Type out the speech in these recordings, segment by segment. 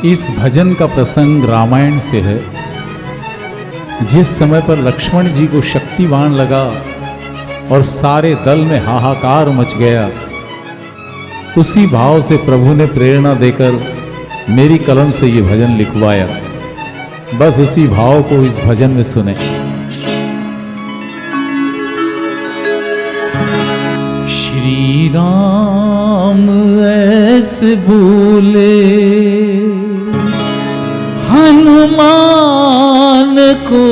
इस भजन का प्रसंग रामायण से है। जिस समय पर लक्ष्मण जी को शक्ति बाण लगा और सारे दल में हाहाकार मच गया, उसी भाव से प्रभु ने प्रेरणा देकर मेरी कलम से ये भजन लिखवाया। बस उसी भाव को इस भजन में सुने। श्री राम ऐसे बोले हनुमान को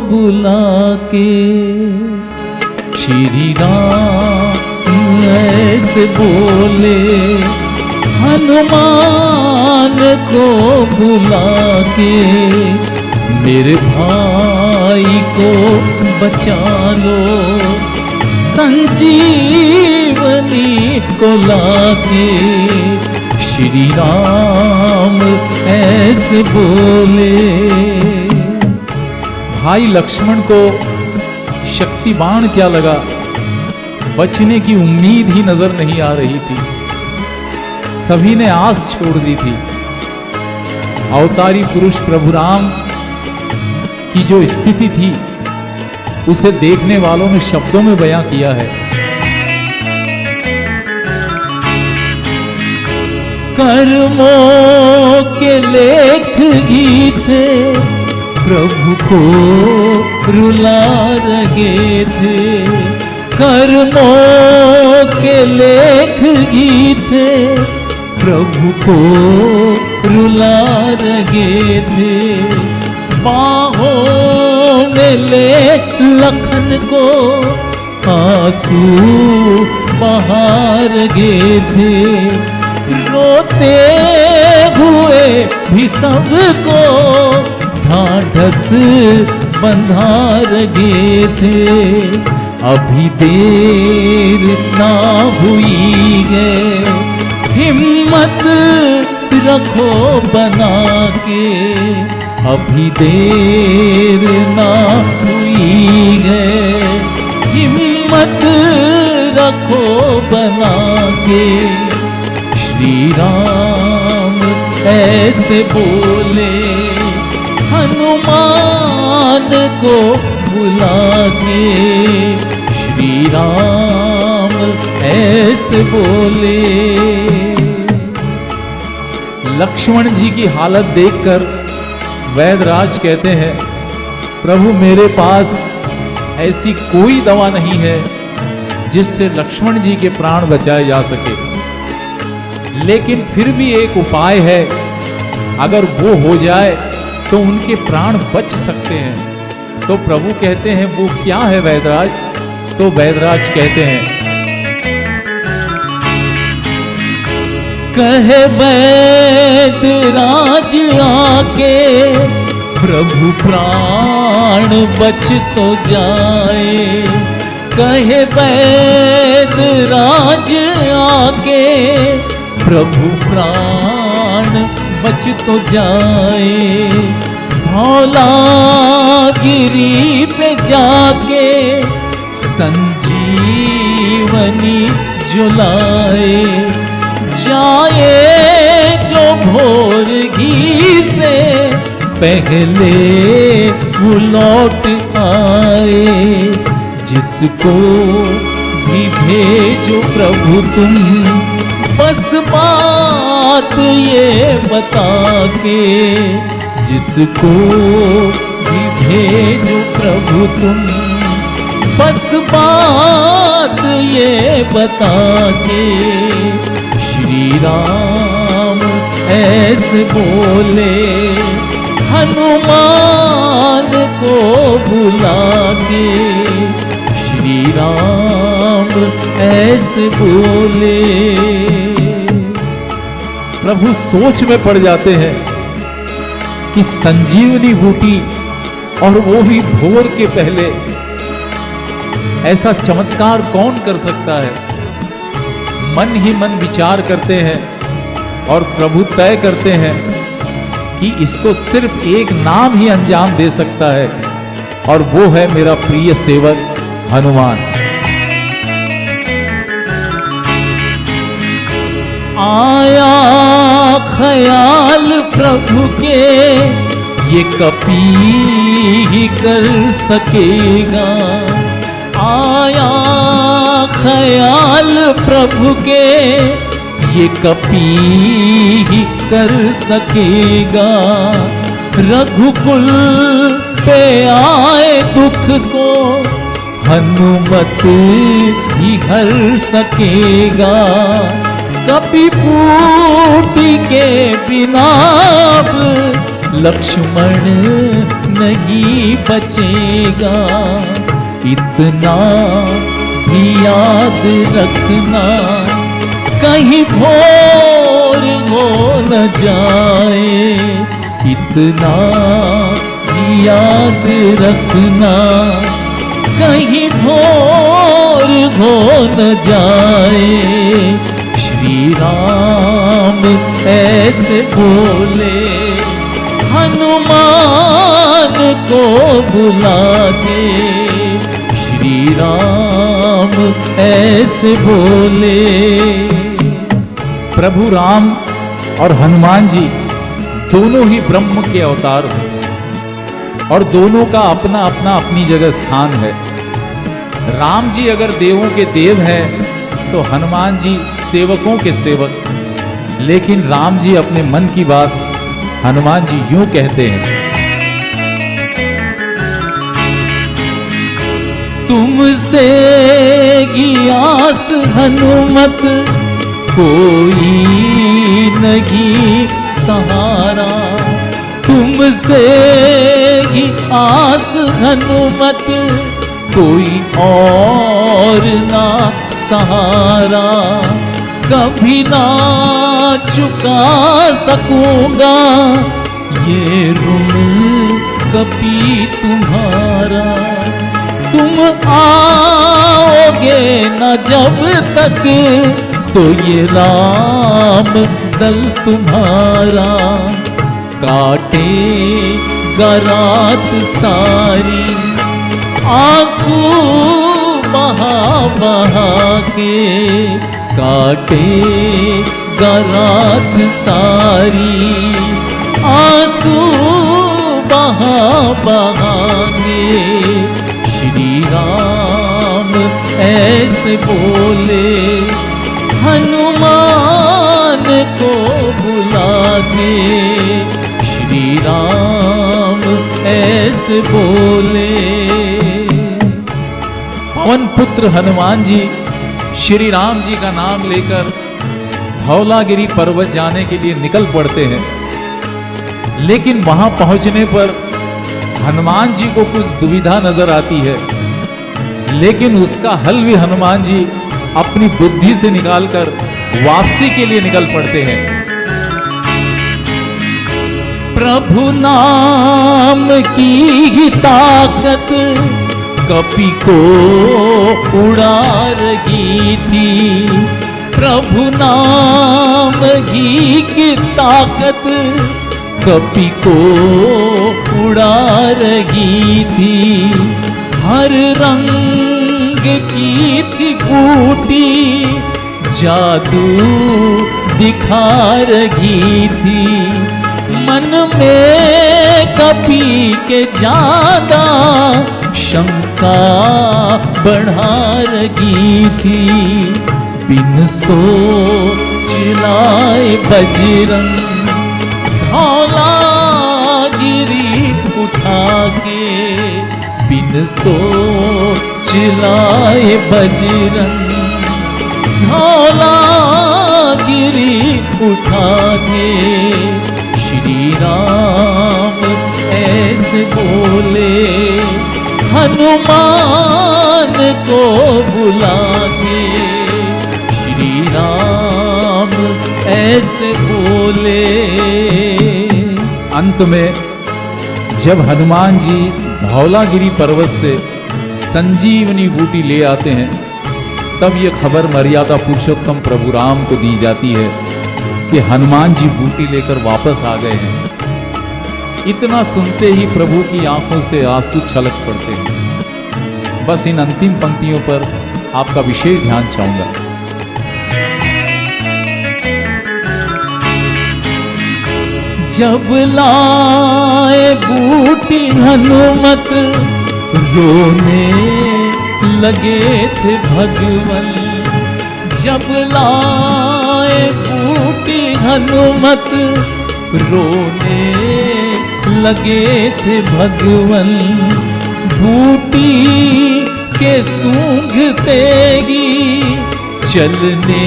बुला के, श्री राम ऐसे बोले हनुमान को बुला के, मेरे भाई को बचा लो संजीवनी को लाके। श्री राम ऐसे बोले। भाई लक्ष्मण को शक्ति बाण क्या लगा, बचने की उम्मीद ही नजर नहीं आ रही थी। सभी ने आस छोड़ दी थी। अवतारी पुरुष प्रभु राम की जो स्थिति थी उसे देखने वालों ने शब्दों में बयां किया है। कर्मों के लेख गीत प्रभु को रुला रहे थे, कर्मों के लेख गीत प्रभु को रुला रहे थे। बाहों में ले लखन को आंसू बहा रहे थे, रोते हुए भी सबको ढाढ़स बंधा रहे थे। अभी देर ना हुई है, हिम्मत रखो बना के, अभी देर ना हुई है, हिम्मत रखो बना के। श्री राम ऐसे बोले हनुमान को बुला के, श्री राम ऐसे बोले। लक्ष्मण जी की हालत देखकर वैदराज कहते हैं, प्रभु मेरे पास ऐसी कोई दवा नहीं है जिससे लक्ष्मण जी के प्राण बचाए जा सके, लेकिन फिर भी एक उपाय है, अगर वो हो जाए तो उनके प्राण बच सकते हैं। तो प्रभु कहते हैं वो क्या है वैदराज? तो वैदराज कहते हैं, कहे वैदराज आके प्रभु प्राण बच तो जाए, कहे वैदराज आके प्रभु प्राण बच तो जाए। धौलागिरी पे जाके संजीवनी जुलाए, जाए जो भोर घी से पहले वो लौट आए। जिसको भी भेजो प्रभु तुम, बस बात ये बता के, जिसको भी भेजो प्रभु तुम, बस बात ये बता के। श्री राम ऐसे बोले हनुमान को बुला के, श्री राम ऐसे बोले। प्रभु सोच में पड़ जाते हैं कि संजीवनी बूटी और वो भी भोर के पहले, ऐसा चमत्कार कौन कर सकता है। मन ही मन विचार करते हैं और प्रभु तय करते हैं कि इसको सिर्फ एक नाम ही अंजाम दे सकता है, और वो है मेरा प्रिय सेवक हनुमान। आया ख्याल प्रभु के ये कपी ही कर सकेगा। आया ख्याल प्रभु के ये कपी ही कर सकेगा। रघुकुल पे आए दुख को हनुमत ही हर सकेगा। कपि पूटी के बिना लक्ष्मण नहीं बचेगा। इतना भी याद रखना कहीं भोर हो न जाए। इतना भी याद रखना कहीं भोर हो न जाए। श्री राम ऐसे बोले हनुमान को बुला के। श्री राम ऐसे बोले। प्रभु राम और हनुमान जी दोनों ही ब्रह्म के अवतार हैं और दोनों का अपना अपना अपनी जगह स्थान है। राम जी अगर देवों के देव हैं तो हनुमान जी सेवकों के सेवक। लेकिन राम जी अपने मन की बात हनुमान जी यूं कहते हैं, तुमसे गियास हनुमत कोई नहीं सहारा। तुमसे ही आस हनुमत कोई और ना सहारा। कभी ना चुका सकूंगा ये ऋण कभी तुम्हारा। तुम आओगे न जब तक तो ये राम दल तुम्हारा काटे गरात सारी। आंसू बहा बहा के काटे गरात सारी। आंसू बहा बहा के श्री राम ऐसे बोले हनुमान को बुला के। श्री राम ऐसे बोले। पवन पुत्र हनुमान जी श्री राम जी का नाम लेकर धौलागिरी पर्वत जाने के लिए निकल पड़ते हैं। लेकिन वहां पहुंचने पर हनुमान जी को कुछ दुविधा नजर आती है। लेकिन उसका हल भी हनुमान जी अपनी बुद्धि से निकालकर वापसी के लिए निकल पड़ते हैं। प्रभु नाम की ही ताकत कपि को उड़ा रही थी। प्रभु नाम की ताकत कपि को उड़ा रही थी। हर रंग की थी बूटी जादू दिखा रही थी। मन में कपि के ज्यादा शंका बढ़ा रही थी। बिन सोच लाए बजरंग धौला गिरी उठा के। बिन सोच लाए बजरंग धौला गिरी उठा के। श्री राम ऐसे बोले हनुमान को बुला के। श्री राम ऐसे बोले। अंत में जब हनुमान जी धौलागिरी पर्वत से संजीवनी बूटी ले आते हैं तब ये खबर मर्यादा पुरुषोत्तम प्रभु राम को दी जाती है कि हनुमान जी बूटी लेकर वापस आ गए हैं। इतना सुनते ही प्रभु की आंखों से आंसू छलक पड़ते हैं। बस इन अंतिम पंक्तियों पर आपका विशेष ध्यान चाहूंगा। जब लाए बूटी हनुमत रोने लगे थे भगवन। जब लाए बूटी हनुमत रोने लगे थे भगवन। बूटी के सूंघते ही चलने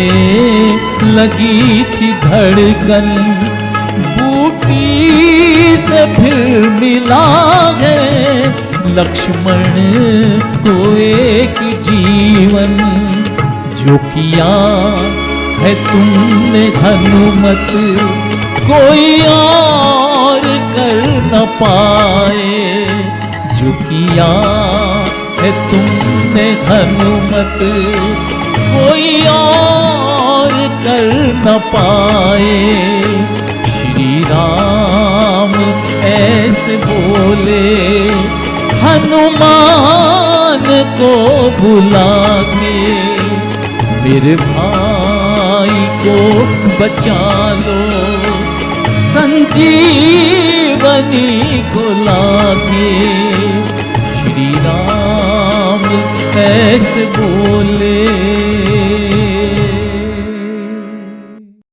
लगी थी धड़कन। बूटी से फिर मिला है लक्ष्मण को एक जीवन। जो किया है तुमने हनुमत कोई और कर न पाए। जो किया है तुमने हनुमत कोई और कर न पाए। श्री राम ऐसे बोले हनुमान को बुला के, मेरे भाई को बचा लो संजीवनी को लाके। श्री राम ऐसे बोले।